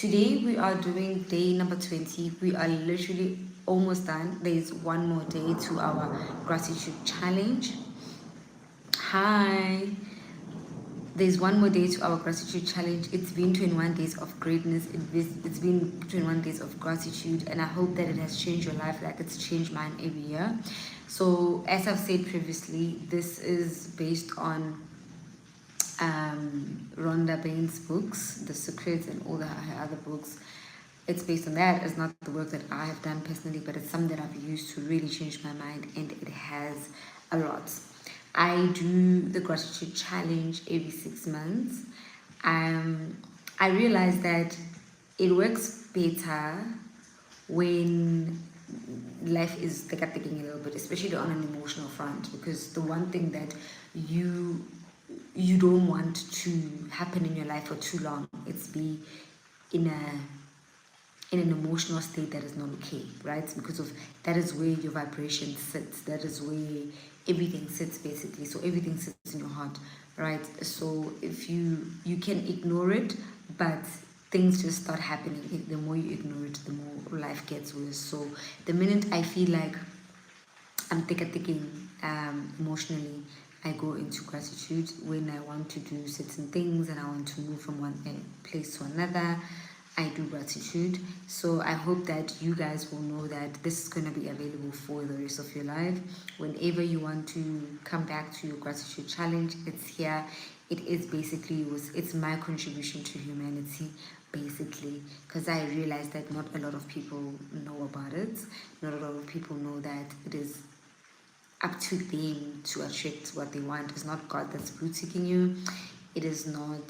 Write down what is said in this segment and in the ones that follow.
Today we are doing day number 20. We are literally almost done. There's one more day to our gratitude challenge. Hi. There's one more day to our gratitude challenge. It's been 21 days of greatness. It's been 21 days of gratitude, and I hope that it has changed your life like it's changed mine every year. So, as I've said previously, this is based on Rhonda Bain's books, The Secrets, and all her other books. It's based on that. It's not the work that I have done personally, but it's something that I've used to really change my mind, and it has a lot. I do the gratitude challenge every 6 months. I realized that it works better when life is taking a little bit, especially on an emotional front, because the one thing that you don't want to happen in your life for too long, it's be in an emotional state that is not okay, right? Because of that is where your vibration sits. That is where everything sits basically. So everything sits in your heart, right? So if you can ignore it, but things just start happening. The more you ignore it, the more life gets worse. So the minute I feel like I'm thinking emotionally, I go into gratitude when I want to do certain things and I want to move from one place to another. I do gratitude. So I hope that you guys will know that this is going to be available for the rest of your life. Whenever you want to come back to your gratitude challenge, it's here. It is basically it's my contribution to humanity, basically, because I realized that not a lot of people know about it. Not a lot of people know that it is up to them to attract what they want. It's not God that's boutiquing you. It is not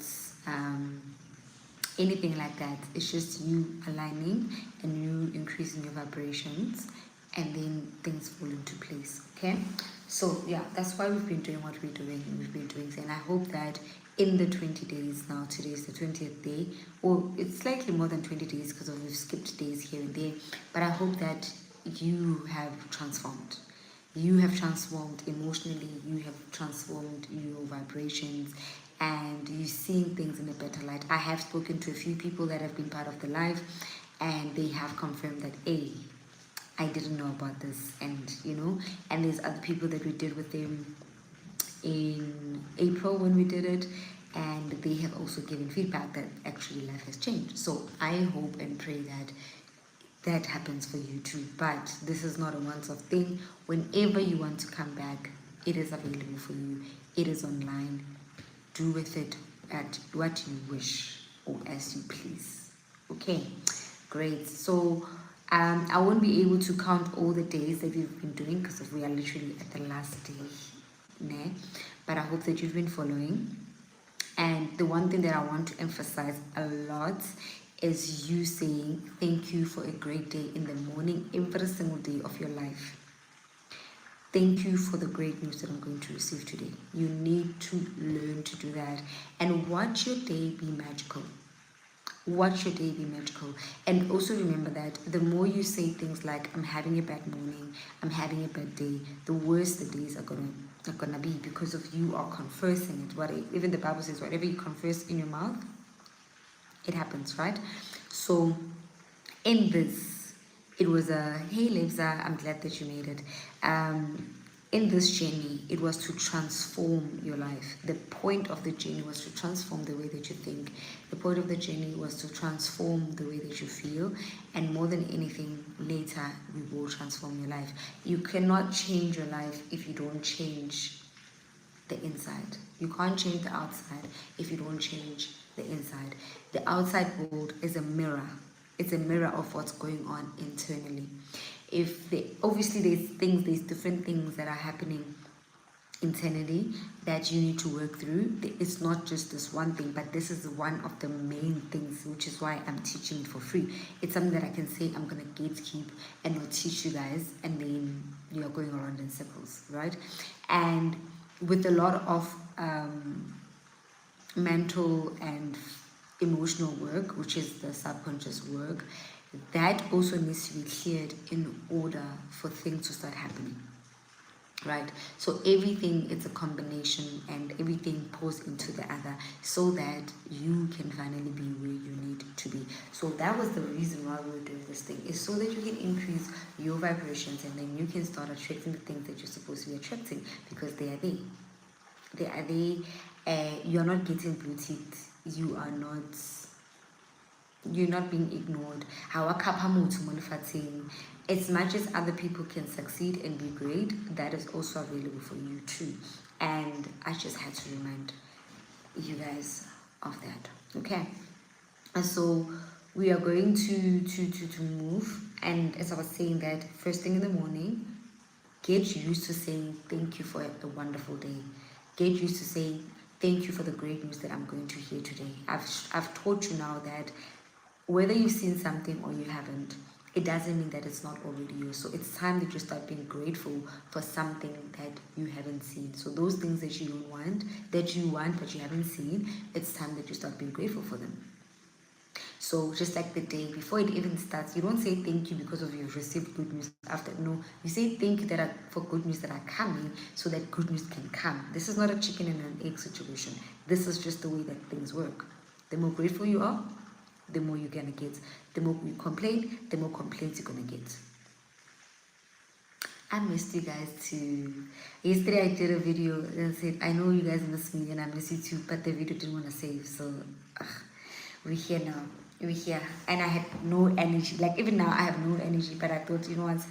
anything like that. It's just you aligning and you increasing your vibrations, and then things fall into place. Okay, so yeah, that's why we've been doing what we're doing. We've been doing, and I hope that in the 20 days now, today is the 20th day, or it's slightly more than 20 days because we've skipped days here and there, but I hope that you have transformed. You have transformed emotionally, you have transformed your vibrations, and you're seeing things in a better light. I have spoken to a few people that have been part of the live, and they have confirmed that, hey, I didn't know about this, and there's other people that we did with them in April when we did it, and they have also given feedback that actually life has changed. So I hope and pray that that happens for you too. But this is not a once-off thing. Whenever you want to come back, it is available for you. It is online. Do with it at what you wish or as you please. Okay, great. So I won't be able to count all the days that we've been doing because we are literally at the last day. Né? But I hope that you've been following. And the one thing that I want to emphasize a lot is you saying thank you for a great day in the morning every single day of your life. Thank you for the great news that I'm going to receive today. You need to learn to do that and watch your day be magical. Watch your day be magical. And also remember that the more you say things like I'm having a bad morning, I'm having a bad day, the worse the days are gonna be, because of you are confessing it. Even the Bible says whatever you confess in your mouth, it happens, right? So in this, it was a hey Levza, I'm glad that you made it. In this journey, it was to transform your life. The point of the journey was to transform the way that you think. The point of the journey was to transform the way that you feel. And more than anything, later, we will transform your life. You cannot change your life if you don't change the inside. You can't change the outside if you don't change the inside. The outside world is a mirror. It's a mirror of what's going on internally. Obviously there's different things that are happening internally that you need to work through. It's not just this one thing, but this is one of the main things, which is why I'm teaching it for free. It's something that I can say I'm gonna gatekeep and not teach you guys, and then you're going around in circles, right? And with a lot of mental and emotional work, which is the subconscious work, that also needs to be cleared in order for things to start happening. right? So everything is a combination, and everything pours into the other, so that you can finally be where you need to be. So that was the reason why we were doing this thing, is so that you can increase your vibrations, and then you can start attracting the things that you're supposed to be attracting, because they are there. They are there. You're not getting blue ticked. You're not being ignored. As much as other people can succeed and be great, that is also available for you too. And I just had to remind you guys of that. Okay. And so we are going to move. And as I was saying, that first thing in the morning, get used to saying thank you for a wonderful day. Get used to saying thank you for the great news that I'm going to hear today. I've taught you now that whether you've seen something or you haven't, it doesn't mean that it's not already yours. So it's time that you start being grateful for something that you haven't seen. So those things that you don't want, that you want but you haven't seen, it's time that you start being grateful for them. So just like the day before it even starts, you don't say thank you because of you've received good news after. No, you say thank you for good news that are coming, so that good news can come. This is not a chicken and an egg situation. This is just the way that things work. The more grateful you are, the more you're gonna get. The more you complain, the more complaints you're gonna get. I missed you guys too. Yesterday I did a video and said, I know you guys miss me and I miss you too, but the video didn't want to save. So we're here now. We're here. And I had no energy. Like even now I have no energy, but I thought, you know what,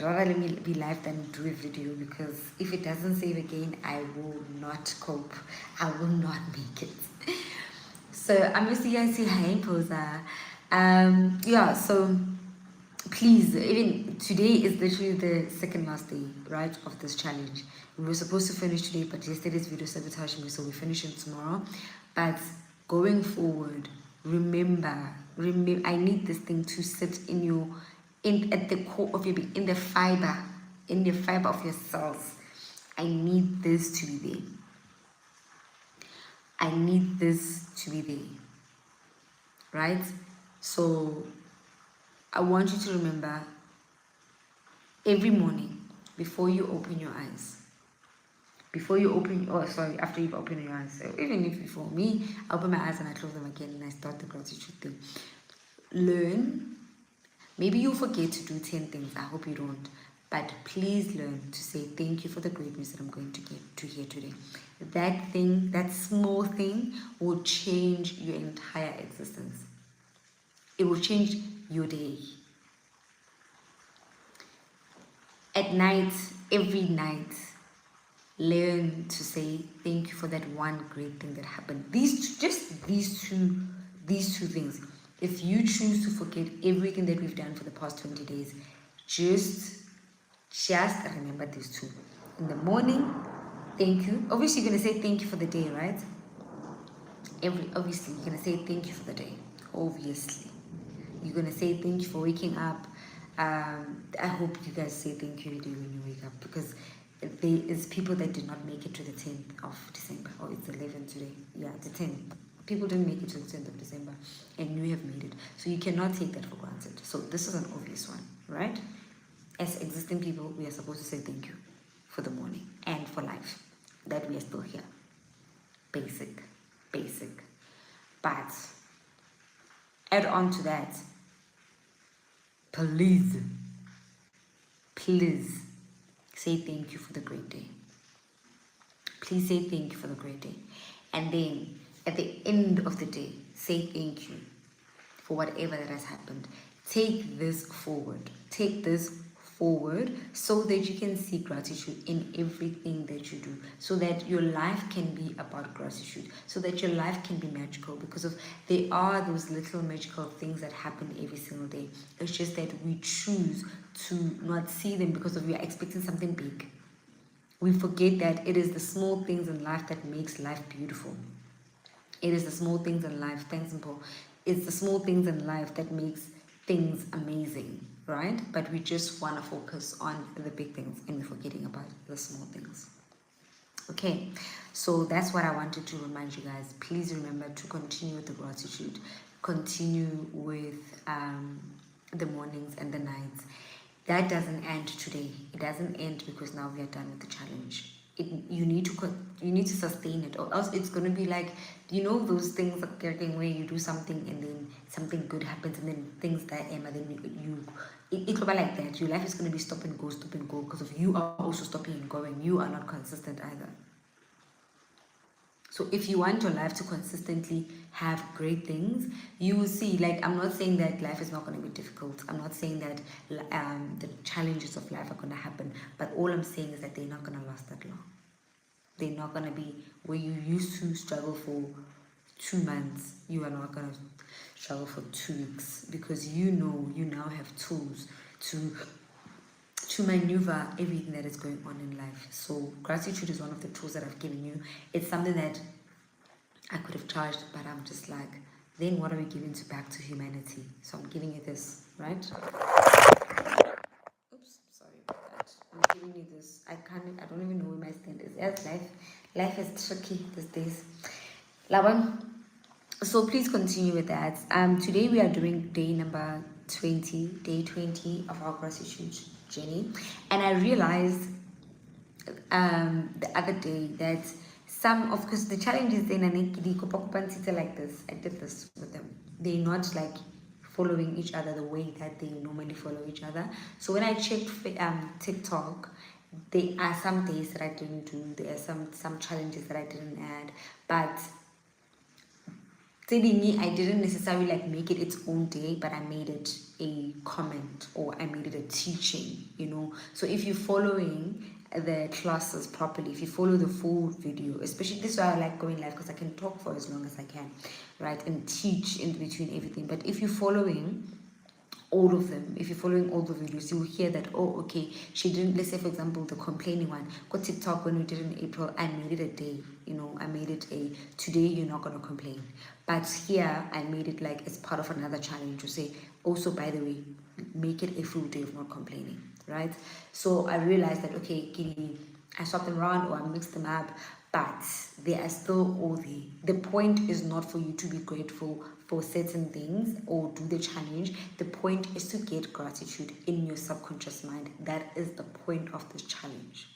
rather let me be live than do a video, because if it doesn't save again, I will not cope. I will not make it. So I miss you guys too. Hey, Posa. Yeah, so please, even today is literally the second last day, right, of this challenge. We were supposed to finish today, but yesterday's video sabotaged me, so we're finishing tomorrow. But going forward, remember, I need this thing to sit at the core of your being, in the fiber of your cells. I need this to be there. I need this to be there, right? So I want you to remember every morning before you open your eyes, after you've opened your eyes, so even if before me, I open my eyes and I close them again and I start the gratitude thing. Learn. Maybe you'll forget to do 10 things. I hope you don't. But please learn to say thank you for the great news that I'm going to get to hear today. That thing, that small thing, will change your entire existence. It will change your day. At night, every night, learn to say thank you for that one great thing that happened. These two things. If you choose to forget everything that we've done for the past 20 days, just remember these two. In the morning, thank you. Obviously, you're gonna say thank you for the day, right? Obviously, you're gonna say thank you for the day. Obviously, you're gonna say thank you for waking up. I hope you guys say thank you every day when you wake up, because there is people that did not make it to the 10th of December. Oh, it's 11 today. Yeah, the 10th. People didn't make it to the 10th of December, and you have made it. So you cannot take that for granted. So this is an obvious one, right? As existing people, we are supposed to say thank you for the morning and for life, that we are still here. Basic. But add on to that, please say thank you for the great day. Please say thank you for the great day. And then at the end of the day, say thank you for whatever that has happened. Take this forward. So that you can see gratitude in everything that you do, so that your life can be about gratitude, so that your life can be magical, because there are those little magical things that happen every single day. It's just that we choose to not see them because we are expecting something big. We forget that it is the small things in life that makes life beautiful. It is the small things in life. Thanks, Paul. It's the small things in life that makes things amazing, right? But we just want to focus on the big things and we're forgetting about the small things. Okay, so that's what I wanted to remind you guys. Please remember to continue with the gratitude. Continue with the mornings and the nights. that doesn't end today. It doesn't end because now we are done with the challenge. You need to sustain it, or else it's gonna be like, those things like where you do something and then something good happens and then things die and then it will be like that. Your life is gonna be stop and go because of you are also stopping and going. You are not consistent either. So if you want your life to consistently have great things, you will see, like, I'm not saying that life is not going to be difficult. I'm not saying that the challenges of life are going to happen. But all I'm saying is that they're not going to last that long. They're not going to be where you used to struggle for 2 months. You are not going to struggle for 2 weeks, because you now have tools to maneuver everything that is going on in life. So gratitude is one of the tools that I've given you. It's something that I could have charged, but I'm just like, then what are we giving back to humanity? So I'm giving you this, right? Oops, sorry about that. I'm giving you this. I don't even know where my stand is. As life is tricky these days. Laban. So please continue with that. Today we are doing day 20 of our gratitude journey, and I realized the other day that because the challenge is in like this. I did this with them. They're not like following each other the way that they normally follow each other. So when I checked TikTok, there are some days that I didn't do. There are some challenges that I didn't add, but I didn't necessarily like make it its own day, but I made it a comment, or I made it a teaching, So if you're following the classes properly, if you follow the full video, especially this is why I like going live, because I can talk for as long as I can, right, and teach in between everything. But if you're following all of them, if you're following all the videos, you will hear that, oh, okay, she didn't, let's say for example the complaining one, got TikTok when we did in April, I made it a day, I made it a today you're not going to complain. But here I made it like as part of another challenge to say, also by the way, make it a full day of not complaining, right? So I realized that, okay, I swapped them around, or I mixed them up, but they are still all there. The point is not for you to be grateful for certain things or do the challenge. The point is to get gratitude in your subconscious mind. That is the point of this challenge.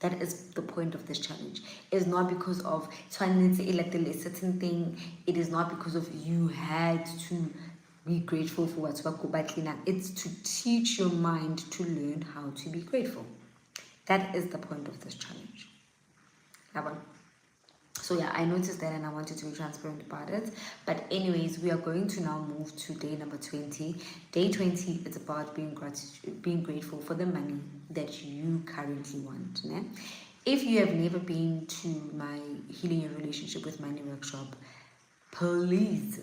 That is the point of this challenge. It's not because of trying to like a certain thing. It is not because of you had to be grateful for what's cleaner. It's to teach your mind to learn how to be grateful. That is the point of this challenge. So yeah, I noticed that and I wanted to be transparent about it. But anyways, we are going to now move to day number 20. Day 20 is about being grateful for the money that you currently want. Né? If you have never been to my Healing Your Relationship with Money workshop, please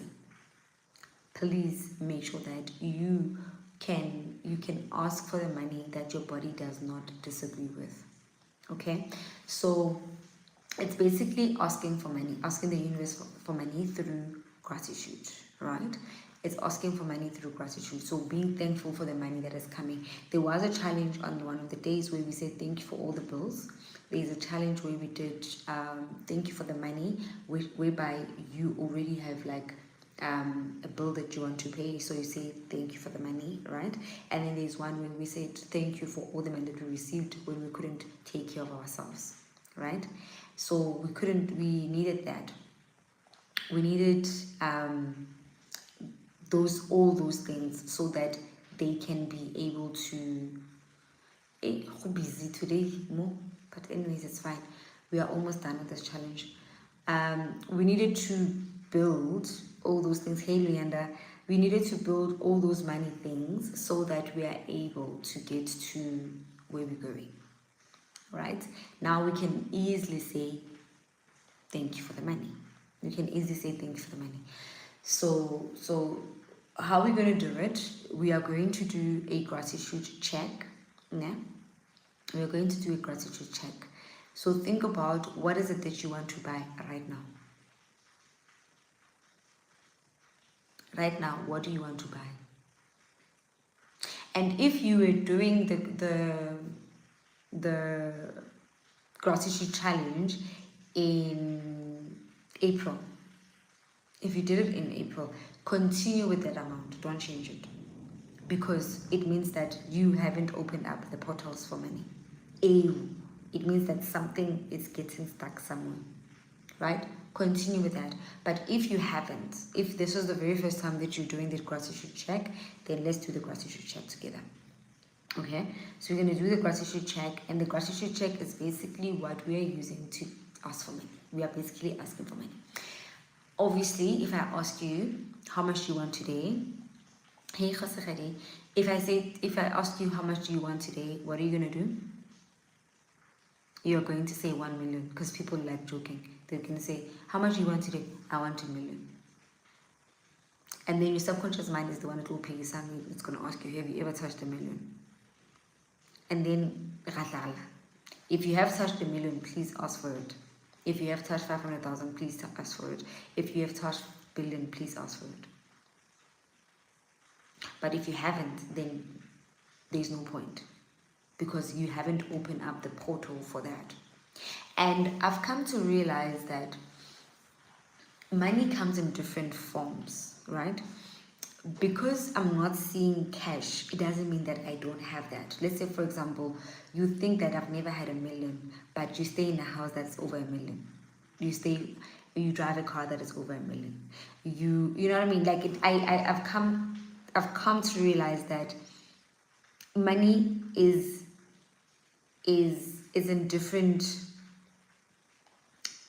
make sure that you can ask for the money that your body does not disagree with. Okay, so it's basically asking for money, asking the universe for money through gratitude, right? It's asking for money through gratitude. So being thankful for the money that is coming. There was a challenge on one of the days where we said thank you for all the bills. There's a challenge where we did thank you for the money, whereby you already have like a bill that you want to pay, so you say thank you for the money, right? And then there's one where we said thank you for all the money that we received when we couldn't take care of ourselves, right? So we needed that. We needed all those things so that they can be able to busy today, no? But anyways, it's fine. We are almost done with this challenge. We needed to build all those things. Hey, Leander, we needed to build all those money things so that we are able to get to where we're going. Right? Now we can easily say thank you for the money. We can easily say thank you for the money. So how are we going to do it? We are going to do a gratitude check. Yeah? We are going to do a gratitude check. So think about what is it that you want to buy right now. Right now, what do you want to buy? And if you were doing the gratitude challenge in April, if you did it in April, continue with that amount. Don't change it. because it means that you haven't opened up the portals for money. It means that something is getting stuck somewhere, right? Continue with that. But if you haven't, if this was the very first time that you're doing the gratitude check, then let's do the gratitude check together. Okay, so we're going to do the gratitude check, and the gratitude check is basically what we are using to ask for money. We are basically asking for money. Obviously, if I ask you how much do you want today, hey Khosakadi, if I ask you how much do you want today, what are you going to do? You're going to say 1 million, because people like joking. They're going to say, how much do you want today? I want 2 million. And then your subconscious mind is the one that will pay you something. It's going to ask you, have you ever touched 1 million? And then, if you have touched 1 million, please ask for it. If you have touched 500,000, please ask for it. If you have touched billion, please ask for it. But if you haven't, then there's no point, because you haven't opened up the portal for that. And I've come to realize that money comes in different forms, right? Because I'm not seeing cash, it doesn't mean that I don't have that. Let's say, for example, you think that I've never had 1 million, but you stay in a house that's over 1 million. You drive a car that is over 1 million. You know what I mean? Like I've come to realize that money is in different.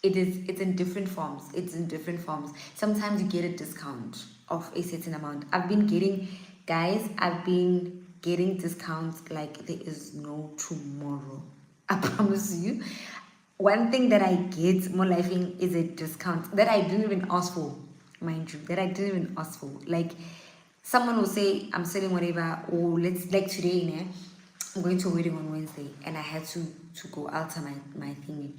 It's in different forms. It's in different forms. Sometimes you get a discount of a certain amount. I've been getting discounts like there is no tomorrow. I promise you. One thing that I get more likely is a discount that I didn't even ask for, mind you. That I didn't even ask for. Like, someone will say, I'm selling whatever, or let's, like today, I'm going to a wedding on Wednesday, and I had to go alter my thingy.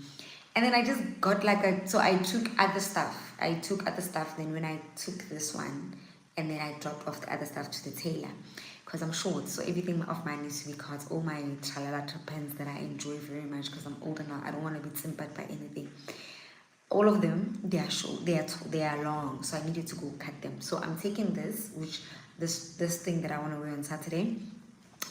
And then I just got so I took other stuff. Then when I took this one, and then I dropped off the other stuff to the tailor, because I'm short, so everything of mine needs to be cut. All my tralala pens that I enjoy very much, because I'm older now, I don't want to be timbered by anything. All of them, they are short, they are long, so I needed to go cut them. So I'm taking this thing that I want to wear on Saturday.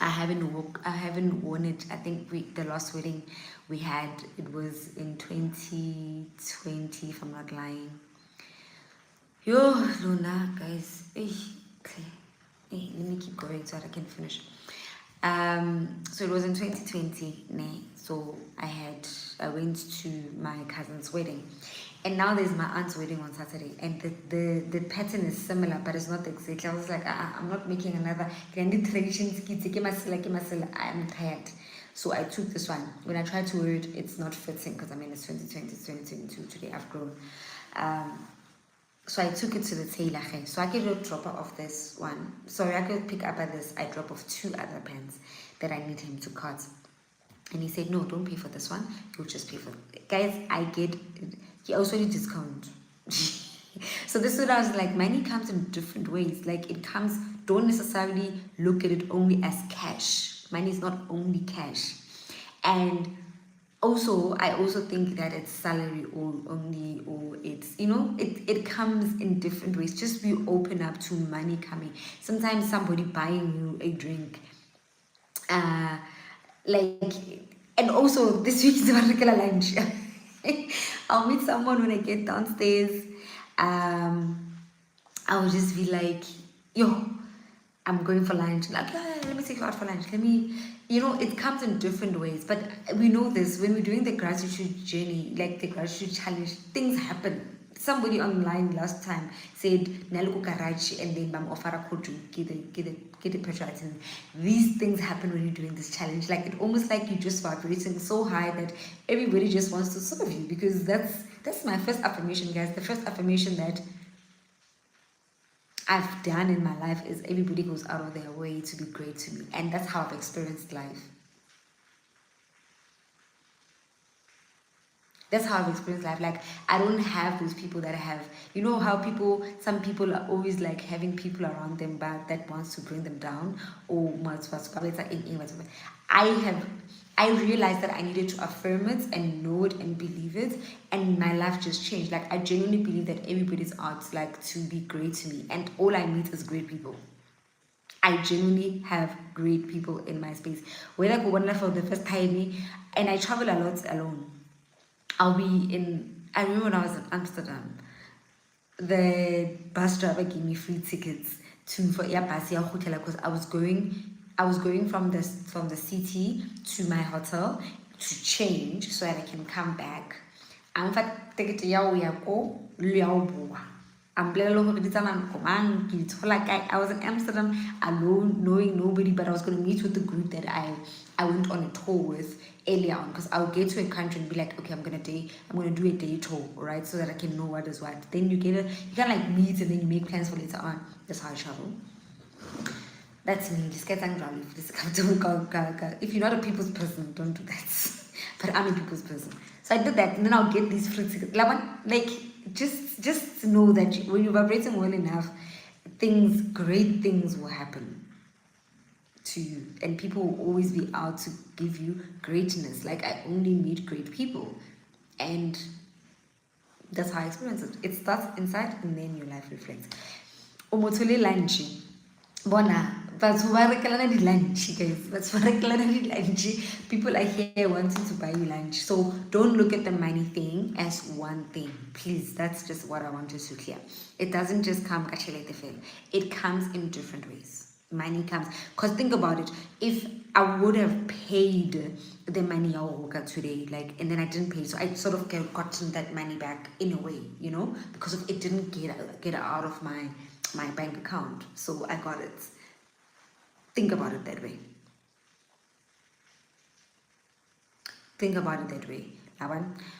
I haven't worn it. I think the last wedding we had, it was in 2020, if I'm not lying. Yo, Luna, guys. Okay. Let me keep going so that I can finish. So it was in 2020, so I went to my cousin's wedding, and now there's my aunt's wedding on Saturday, and the pattern is similar, but it's not exactly. I was like, I'm not making another tradition. I'm tired, so I took this one. When I tried to wear it, it's not fitting, because it's 2020, 2022. Today I've grown. So I took it to the tailor. So I could drop off this one. Sorry, I could pick up at this. I drop off 2 other pens that I need him to cut. And he said, no, don't pay for this one. You'll just pay for it. Guys, he also did discount. So this is what I was like, money comes in different ways. Like it comes, don't necessarily look at it only as cash. Money is not only cash. And also, I also think that it's salary or it's, it comes in different ways. Just be open up to money coming. Sometimes somebody buying you a drink, and also this week is a particular lunch. I'll meet someone when I get downstairs. I'll just be like, yo, I'm going for lunch. Like, yeah, let me take you out for lunch. It comes in different ways. But we know this, when we're doing the gratitude journey, like the gratitude challenge, things happen. Somebody online last time said, Naluko Karachi, and then Bam Ofara Koju, get the petrol. These things happen when you're doing this challenge. Like, it's almost like you're just vibrating so high that everybody just wants to serve you. Because that's my first affirmation, guys. The first affirmation that I've done in my life is everybody goes out of their way to be great to me. And that's how I've experienced life. That's how I've experienced life. Like, I don't have those people that I have. You know how some people are always like having people around them back that wants to bring them down. Or I realized that I needed to affirm it and know it and believe it, and my life just changed. Like, I genuinely believe that everybody's out like to be great to me, and all I meet is great people. I genuinely have great people in my space. When I go one for the first time, and I travel a lot alone. I'll be in. I remember when I was in Amsterdam, the bus driver gave me free tickets to for Airpasia hotel because I was going from the city to my hotel to change so that I can come back. In fact, ticket ya ko I'm I was in Amsterdam alone, knowing nobody, but I was going to meet with the group that I went on a tour with earlier on, because I'll get to a country and be like, okay, I'm gonna do a day tour, right, so that I can know what is what. Then you can like meet and then you make plans for later on. That's how I travel. That's me. Just get angry. If you're not a people's person, don't do that. But I'm a people's person, so I did that, and then I'll get these free tickets. Like just know that when you're vibrating well enough, great things will happen to you, and people will always be out to give you greatness. Like, I only meet great people, and that's how I experience it. It starts inside and then your life reflects. Omothole lunch. Bona, but lunch, guys. But people are here wanting to buy you lunch. So don't look at the money thing as one thing. Please, that's just what I wanted to clear. It doesn't just come it comes in different ways. Money comes, because think about it, if I would have paid the money today, like, and then I didn't pay, so I sort of gotten that money back in a way, because of it didn't get out of my bank account, so I got it. Think about it that way.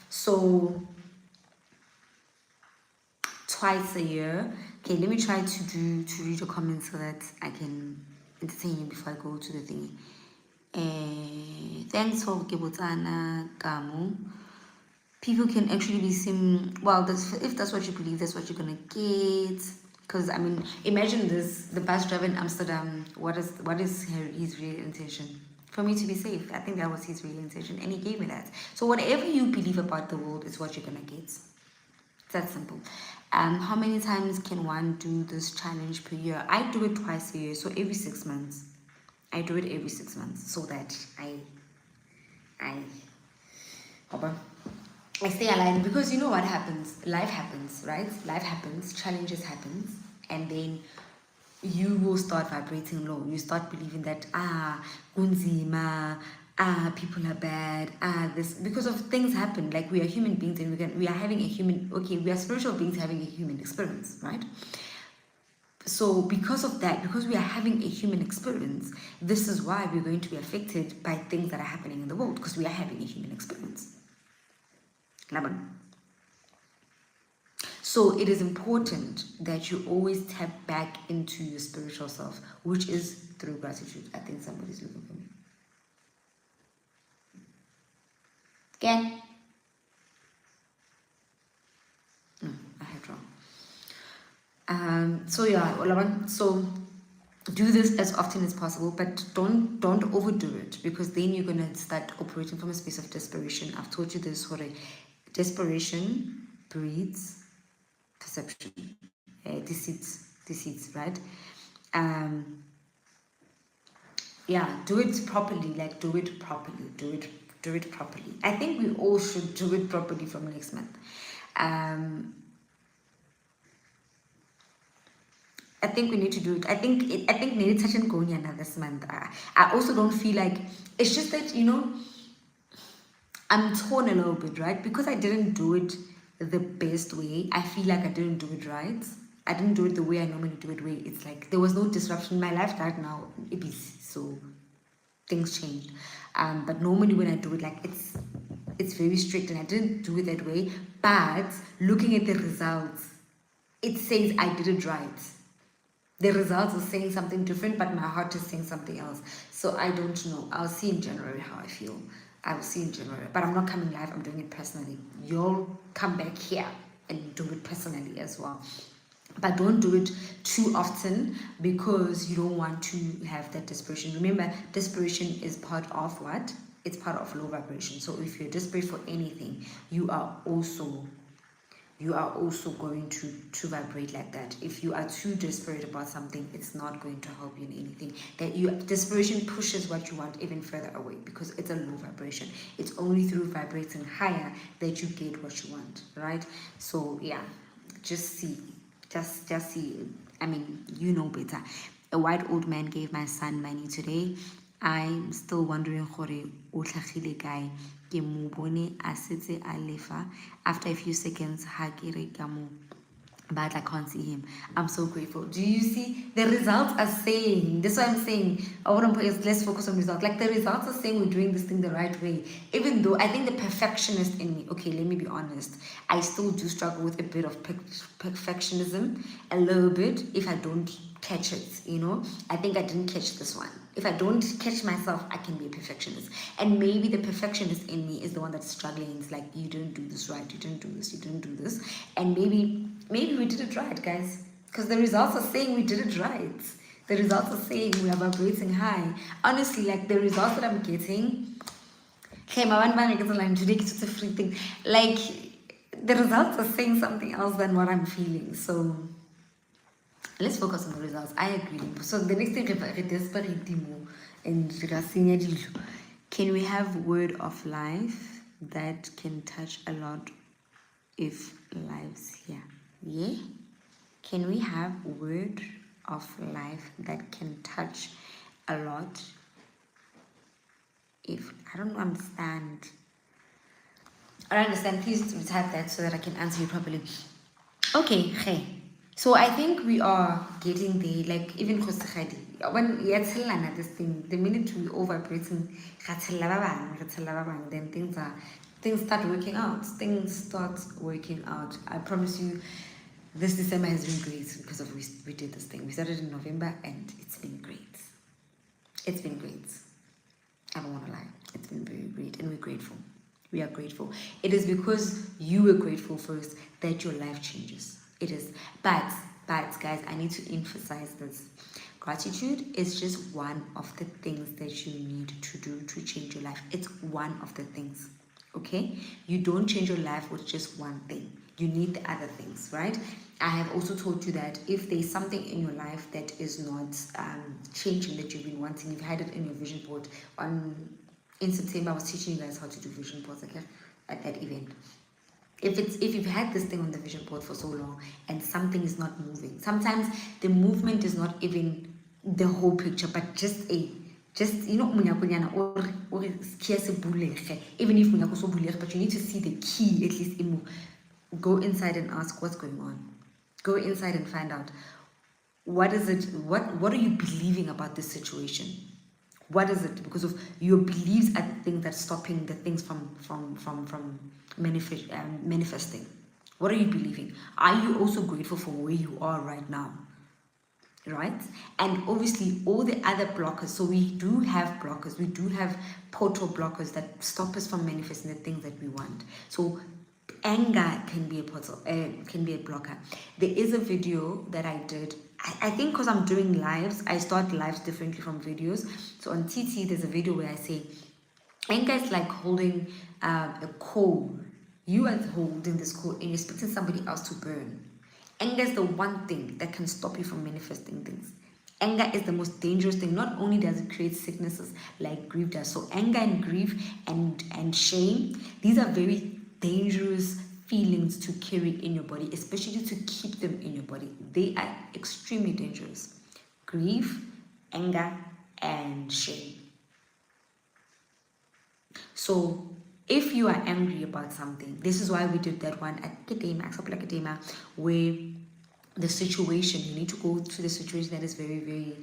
So twice a year. Okay, let me try to read your comments so that I can entertain you before I go to the thingy. Thanks for Kebotsana Kamu. People can actually be seen. Well, if that's what you believe, that's what you're gonna get. Because I mean, imagine this: the bus driver in Amsterdam. What is his real intention? For me to be safe. I think that was his real intention, and he gave me that. So whatever you believe about the world is what you're gonna get. It's that simple. How many times can one do this challenge per year? I do it twice a year, so every 6 months. I do it every 6 months so that I stay aligned, because you know what happens? Life happens, right? Life happens, challenges happen, and then you will start vibrating low. You start believing that kunzima, people are bad, this, because of things happen. Like, we are human beings, and we are spiritual beings having a human experience, right? So because of that, because we are having a human experience, this is why we're going to be affected by things that are happening in the world, because we are having a human experience. So it is important that you always tap back into your spiritual self, which is through gratitude. I think somebody's looking for me. Again? No, I had wrong. So do this as often as possible, but don't overdo it, because then you're gonna start operating from a space of desperation. I've taught you this already. Desperation breeds perception, deceits, right? Do it properly. Do it properly. I think we all should do it properly from next month. I think we need to do it. I think need touch and go this month. I also don't feel like, it's just that, I'm torn a little bit, right? Because I didn't do it the best way. I feel like I didn't do it right. I didn't do it the way I normally do it. It's like there was no disruption in my life right now. So things changed. But normally when I do it, it's very strict, and I didn't do it that way. But looking at the results, it says I did it right. The results are saying something different, but my heart is saying something else. So I don't know. I'll see in January how I feel. I will see in January. But I'm not coming live. I'm doing it personally. You'll come back here and do it personally as well. But don't do it too often, because you don't want to have that desperation. Remember, desperation is part of what? It's part of low vibration. So if you're desperate for anything, you are also you are also going to vibrate like that. If you are too desperate about something, it's not going to help you in anything. That desperation pushes what you want even further away, because it's a low vibration. It's only through vibrating higher that you get what you want, right? So yeah, just see. I mean, you know better. A white old man gave my son money today. I'm still wondering gore o tlhagile kae. Ke mo bone a setse a lefa. After a few seconds ha ke re ka mo, but I can't see him. I'm so grateful. Do you see? The results are saying, this is what I'm saying. I want to put is let's focus on results. Like the results are saying we're doing this thing the right way. Even though I think the perfectionist in me, okay, let me be honest, I still do struggle with a bit of perfectionism, a little bit, if I don't catch it, you know. I think I didn't catch this one. If I don't catch myself, I can be a perfectionist. And maybe the perfectionist in me is the one that's struggling. It's like, you didn't do this right, you didn't do this, you didn't do this. And maybe we did it right, guys. Because the results are saying we did it right. The results are saying we are vibrating high. Honestly, like the results that I'm getting, hey, my one man gets a line today, it's a free thing. Like the results are saying something else than what I'm feeling. So let's focus on the results. I agree. So the next thing, can we have word of life that can touch a lot if lives here? Yeah? Can we have word of life that can touch a lot if, I don't understand. I don't understand. Please type that so that I can answer you properly. Okay, hey. So I think we are getting there, like even when this thing, the minute we over vibrating, then things start working out. Things start working out. I promise you, this December has been great because of we did this thing. We started in November and it's been great. It's been great. I don't want to lie. It's been very great and we're grateful. We are grateful. It is because you were grateful first that your life changes. It is. But guys, I need to emphasize this. Gratitude is just one of the things that you need to do to change your life. It's one of the things. Okay? You don't change your life with just one thing. You need the other things, right? I have also told you that if there's something in your life that is not changing, that you've been wanting, you've had it in your vision board. In September, I was teaching you guys how to do vision boards, okay, at that event. If you've had this thing on the vision board for so long and something is not moving, sometimes the movement is not even the whole picture, but just you know, even if but you need to see the key at least. Go inside and ask what's going on. Go inside and find out what is it. What are you believing about this situation? What is it? Because of your beliefs are the thing that's stopping the things from manifesting. What are you believing? Are you also grateful for where you are right now? Right? And obviously all the other blockers. So we do have blockers. We do have portal blockers that stop us from manifesting the things that we want. So anger can be a portal, can be a blocker. There is a video that I did. I think because I'm doing lives, I start lives differently from videos. So on TT, there's a video where I say, anger is like holding a coal. You are holding this coal and you're expecting somebody else to burn. Anger is the one thing that can stop you from manifesting things. Anger is the most dangerous thing. Not only does it create sicknesses like grief does. So anger and grief and shame, these are very dangerous feelings to carry in your body, especially to keep them in your body. They are extremely dangerous. Grief, anger, and shame. So if you are angry about something, this is why we did that one at Academia, where the situation, you need to go through the situation that is very, very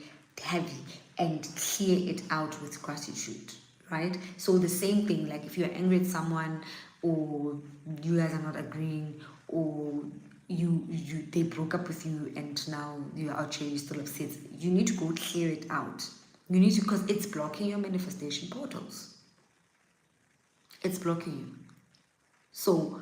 heavy and clear it out with gratitude, right? So the same thing, like if you're angry at someone, or you guys are not agreeing, or they broke up with you and now you're out here, you're still upset, you need to go clear it out. You need to, because it's blocking your manifestation portals. It's blocking you. So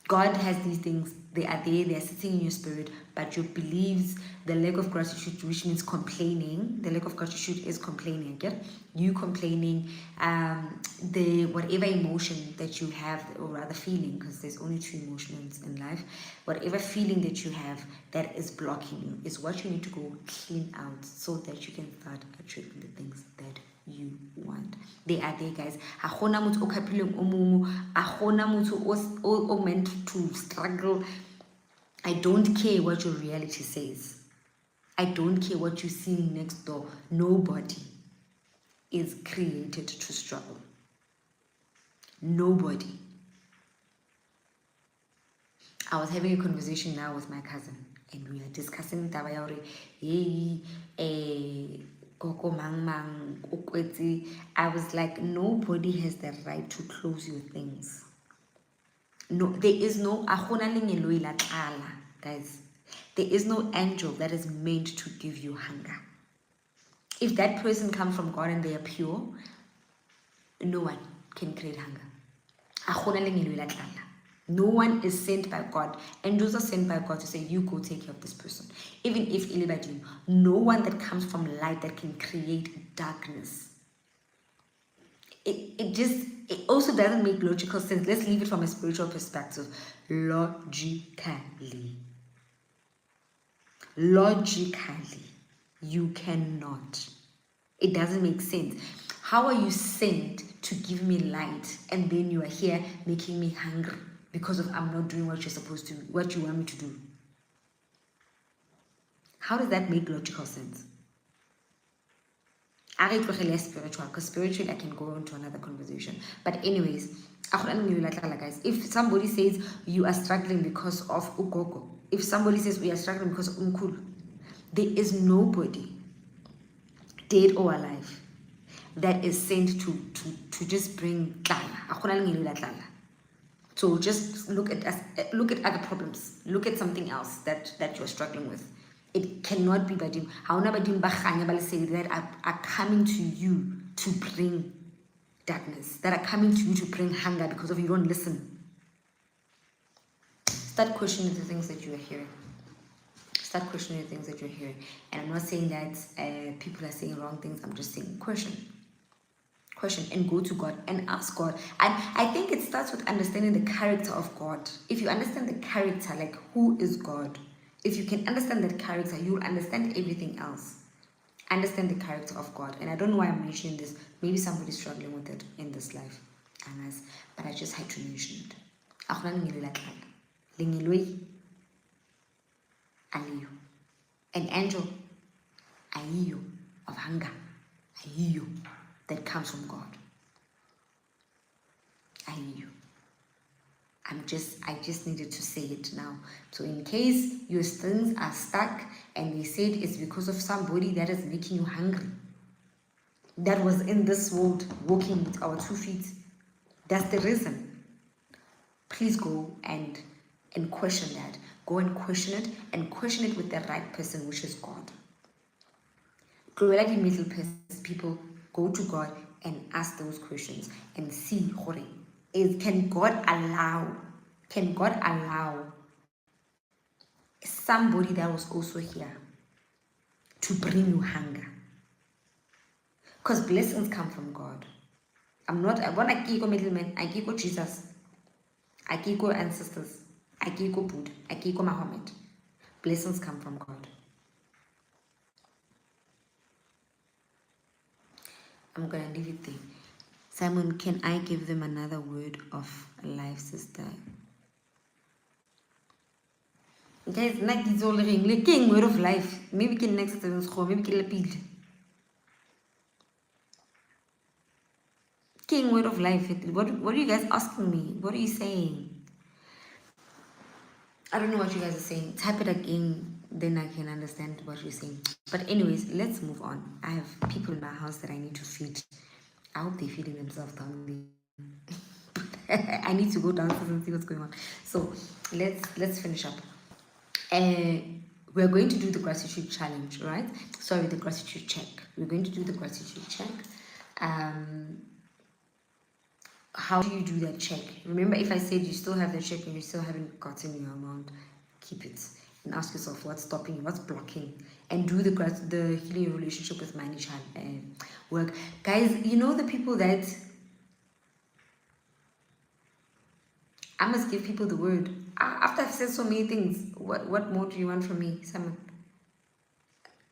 God has these things, They are there, they are sitting in your spirit, but your beliefs, the lack of gratitude, which means complaining, the lack of gratitude is complaining, okay? You complaining, the whatever emotion that you have, or rather feeling, because there's only two emotions in life, whatever feeling that you have that is blocking you is what you need to go clean out so that you can start attracting the things that you want. They are there, guys. A gona motho o kapileng o mongwe, a gona motho o meant to struggle. I don't care what your reality says. I don't care what you see next door. Nobody is created to struggle. Nobody. I was having a conversation now with my cousin, and we are discussing tabayore. I was like, nobody has the right to close your things. No, there is no guys. There is no angel that is meant to give you hunger. If that person comes from God and they are pure, no one can create hunger. No one is sent by God. Angels are sent by God to say, you go take care of this person. Even if Ilibadin, no one that comes from light that can create darkness. It also doesn't make logical sense. Let's leave it from a spiritual perspective. Logically, you cannot. It doesn't make sense. How are you sent to give me light and then you are here making me hungry because of I'm not doing what you're supposed to, what you want me to do? How does that make logical sense? Spiritual, because spiritually I can go into another conversation. But anyways, guys, if somebody says you are struggling because of Ukoko, if somebody says we are struggling because of Umkulu, there is nobody, dead or alive, that is sent to just bring tlala. So just look at other problems. Look at something else that you're struggling with. It cannot be badim. That are coming to you to bring darkness, that are coming to you to bring hunger because of you don't listen. Start questioning the things that you are hearing. Start questioning the things that you're hearing. And I'm not saying that people are saying wrong things. I'm just saying question and go to God and ask God. And I think it starts with understanding the character of God. If you understand the character, like who is God, if you can understand that character, you'll understand everything else. Understand the character of God. And I don't know why I'm mentioning this. Maybe somebody's struggling with it in this life. But I just had to mention it. An angel of hunger that comes from God. I just needed to say it now. So in case your things are stuck and they said it's because of somebody that is making you hungry, that was in this world walking with our 2 feet, that's the reason. Please go and question that. Go and question it, and question it with the right person, which is God. People go to God and ask those questions and see can God allow somebody that was also here to bring you hunger? Because blessings come from God. I want to go middleman, I go Jesus, I go ancestors, I go Buddha, I go Muhammad. Blessings come from God. I'm gonna leave it there. Simon, can I give them another word of life, sister? Guys, like it's all like king word of life. Maybe can next time maybe can lapid. King word of life. What are you guys asking me? What are you saying? I don't know what you guys are saying. Type it again, then I can understand what you're saying. But anyways, let's move on. I have people in my house that I need to feed. I hope they're feeding themselves down there. I need to go downstairs and see what's going on. So let's finish up. We're going to do the gratitude challenge, right? Sorry, the gratitude check. We're going to do the gratitude check. how do you do that check? Remember, if I said you still have the check and you still haven't gotten your amount, keep it and ask yourself what's stopping you, what's blocking, and do the healing your relationship with money work. Guys, you know the people that I must give people the word. After I've said so many things, what more do you want from me?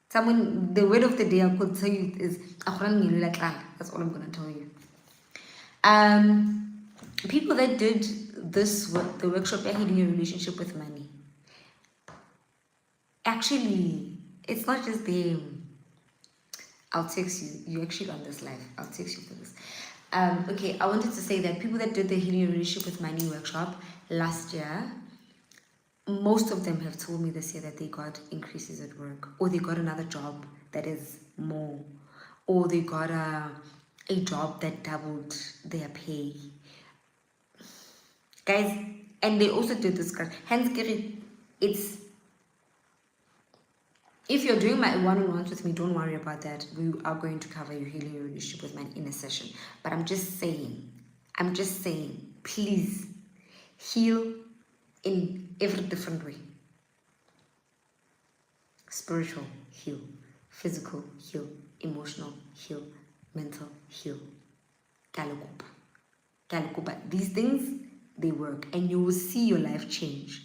Someone, the word of the day I could tell you is that's all I'm gonna tell you. People that did this work, the workshop healing your relationship with money. Actually, it's not just them. I'll text you. You actually on this live. I'll text you for this. Okay, I wanted to say that people that did the healing your relationship with money workshop last year, most of them have told me this year that they got increases at work, or they got another job that is more, or they got a job that doubled their pay. Guys, and they also did this. Hence, it's, if you're doing my one-on-ones with me, don't worry about that. We are going to cover your healing your relationship with money in a session. But I'm just saying, please heal in every different way. Spiritual, heal. Physical, heal. Emotional, heal. Mental, heal. Kalakupa. These things, they work, and you will see your life change.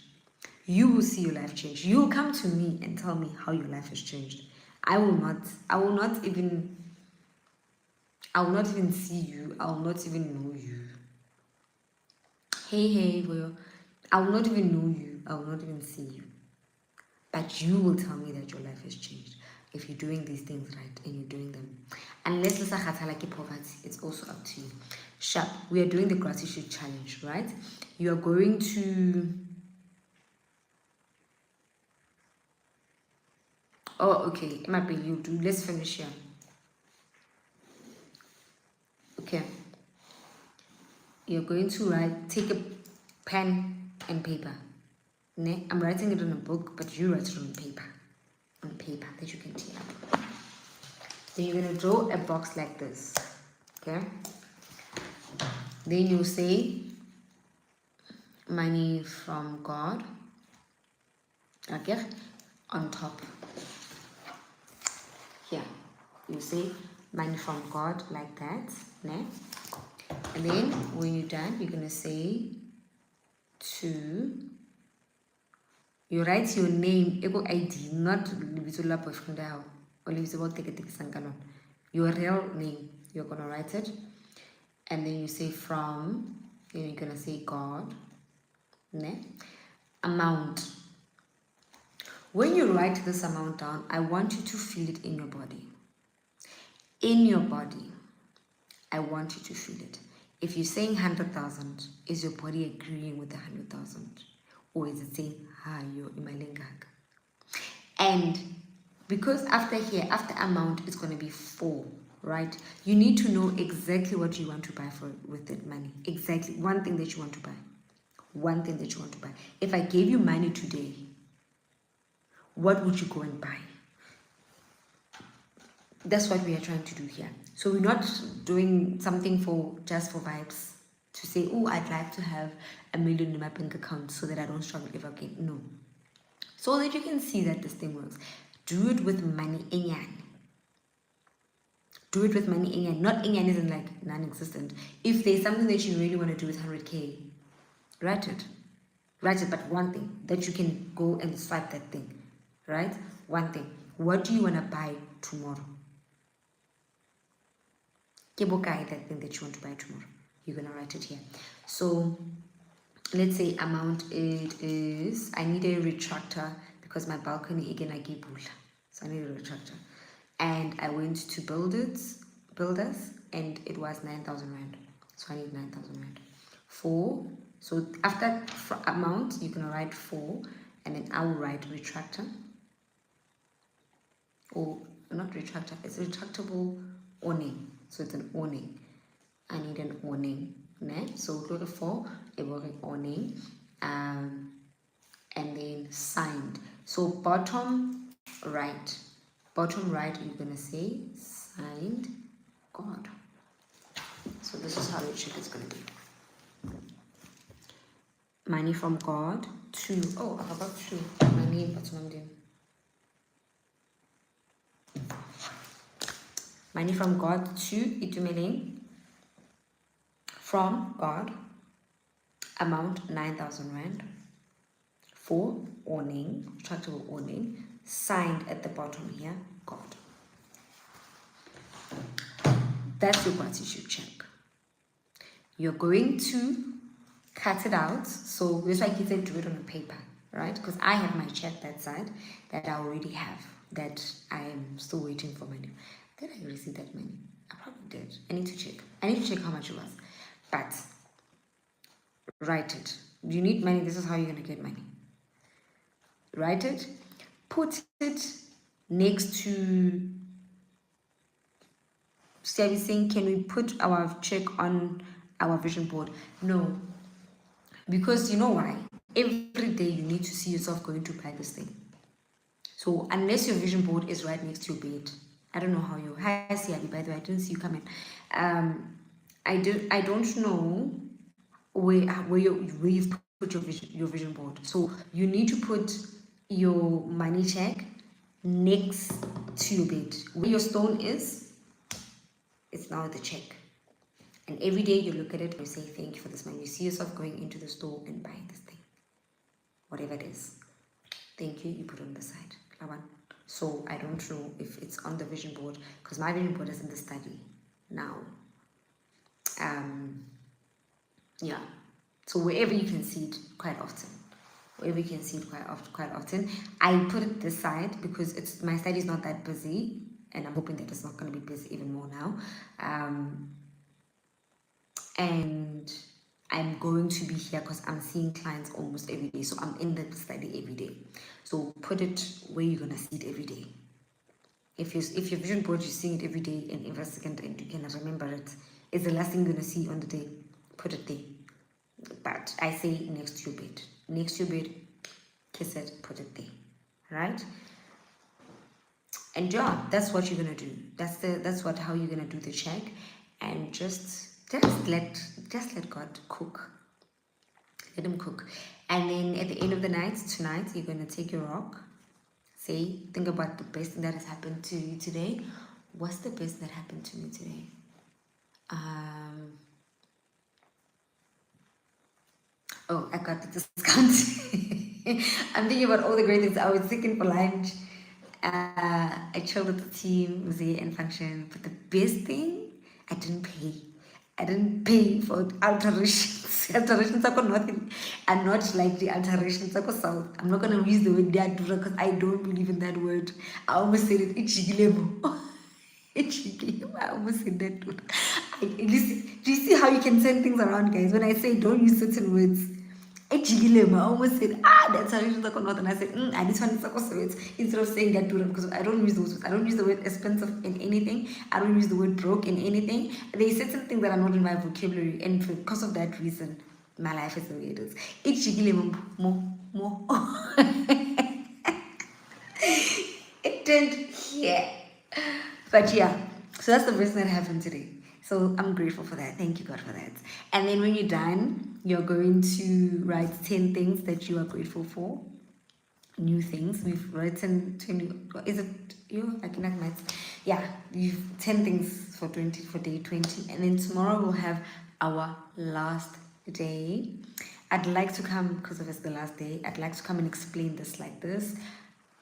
You will see your life change. You will come to me and tell me how your life has changed. I will not even see you. I will not even know you. Hey, boy. I will not even know you. I will not even see you. But you will tell me that your life has changed if you're doing these things right and you're doing them. Unless it's like poverty, it's also up to you. Sharp, we are doing the gratitude challenge, right? You are going to... Oh, okay. It might be you do. Let's finish here. Okay. You're going to take a pen and paper. I'm writing it on a book, but you write it on paper. On paper that you can tear up. Then you're going to draw a box like this. Okay. Then you say, money from God. Okay. On top. Here. You say, money from God like that. Ne? And then when you're done, you're going to say to, you write your name, ego ID, not Libitula Boyfriend or Libitula your real name. You're going to write it. And then you say from, then you're going to say God. Ne? Amount. When you write this amount down, I want you to feel it in your body. In your body, I want you to feel it. If you're saying 100,000, is your body agreeing with the 100,000? Or is it saying, you're imalengaka? And because after here, after amount, it's going to be 4, right? You need to know exactly what you want to buy with that money. Exactly. One thing that you want to buy. One thing that you want to buy. If I gave you money today, what would you go and buy? That's what we are trying to do here. So we're not doing something just for vibes to say, oh, I'd like to have $1 million in my bank account so that I don't struggle ever again. No. So that you can see that this thing works. Do it with money enyan. Do it with money enyan. Not enyan isn't like non-existent. If there's something that you really want to do with 100K, write it. Write it, but one thing that you can go and swipe that thing. Right? One thing. What do you want to buy tomorrow? That thing that you want to buy tomorrow. You're going to write it here. So let's say amount it is, I need a retractor because my balcony again I give bull. So I need a retractor. And I went to builders, and it was 9,000 rand. So I need 9,000 rand. 4. So after amount, you're going to write 4, and then I will write retractor. Or not retractor, it's a retractable awning. So it's an awning. I need an awning. Ne? So go to 4, a awning. And then signed. So bottom right, you're gonna say signed God. So So this is how your check is going to be. Money from God to, oh, I forgot to my name, but I'm doing. Money from God to Itumeleng. From God, amount 9,000 Rand. For owning, retractable owning, signed at the bottom here, God. That's your gratitude check. You're going to cut it out. So just like you said, do it on a paper, right? Because I have my check that side that I already have, that I am still waiting for money. Did I receive that money? I probably did. I need to check. I need to check how much it was. But write it. You need money. This is how you're going to get money. Write it. Put it next to... Stevie saying, can we put our check on our vision board? No. Because you know why? Every day you need to see yourself going to buy this thing. So unless your vision board is right next to your bed, I don't know how you... Hi, Siabi, by the way, I didn't see you coming. I don't know where you've put your vision board. So you need to put your money check next to your bed. Where your stone is, it's now the check. And every day you look at it and you say, thank you for this money. You see yourself going into the store and buying this thing. Whatever it is. Thank you, you put it on the side. So I don't know if it's on the vision board, because my vision board is in the study now. Yeah. So wherever you can see it quite often. Wherever you can see it quite often. I put it this side because my study is not that busy. And I'm hoping that it's not going to be busy even more now. And I'm going to be here because I'm seeing clients almost every day. So I'm in the study every day. So put it where you're going to see it every day. If your vision board, you're seeing it every day and every second and you can remember it, it's the last thing you're going to see on the day, put it there. But I say next to your bed. Next to your bed, kiss it, put it there. Right? And yeah, that's what you're going to do. That's how you're going to do the check. And just let God cook. Let him cook. And then at the end of the night, tonight, you're going to take your rock. Think about the best thing that has happened to you today. What's the best that happened to me today? Oh, I got the discount. I'm thinking about all the great things. I was thinking for lunch. I chilled with the team, was here in function. But the best thing, I didn't pay for alterations. Alterations are nothing, and not like the alterations are south. I'm not gonna use the word diadura because I don't believe in that word. I almost said it. Ichigilemo. I almost said that word. Do you see how you can turn things around, guys? When I say don't use certain words, I almost said, that's how you do the not, and I said, I just want to instead of saying that because I don't use those words. I don't use the word expensive in anything. I don't use the word broke in anything. There's certain things that are not in my vocabulary, and because of that reason, my life is the way it is. More. It turned here. But yeah, so that's the best that happened today. So I'm grateful for that. Thank you, God, for that. And then when you're done, you're going to write 10 things that you are grateful for. New things. We've written 20. Is it you? I cannot math. Yeah, you've 10 things for day 20. And then tomorrow we'll have our last day. I'd like to come, because it's the last day, I'd like to come and explain this like this.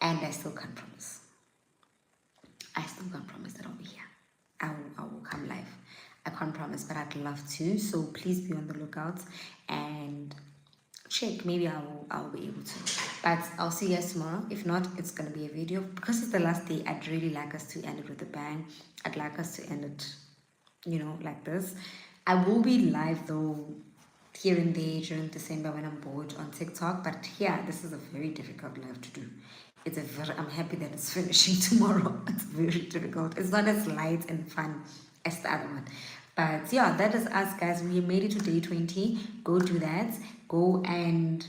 And I still can't promise. I still can't promise that I'll be here. I will come live. I can't promise, but I'd love to. So please be on the lookout and check. Maybe I'll be able to. But I'll see you guys tomorrow. If not, it's gonna be a video. Because it's the last day, I'd really like us to end it with a bang. I'd like us to end it, like this. I will be live though here and there during December when I'm bored on TikTok. But yeah, this is a very difficult live to do. I'm happy that it's finishing tomorrow. It's very difficult. It's not as light and fun as the other one. But yeah, that is us, guys. We made it to day 20. Go do that. Go and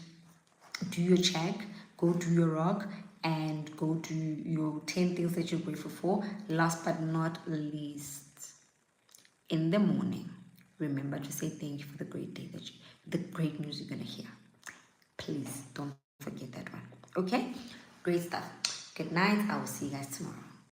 do your check. Go do your rock. And go do your 10 things that you're grateful for. Last but not least, in the morning, remember to say thank you for the great day the great news you're gonna hear. Please don't forget that one. Okay? Great stuff. Good night. I will see you guys tomorrow.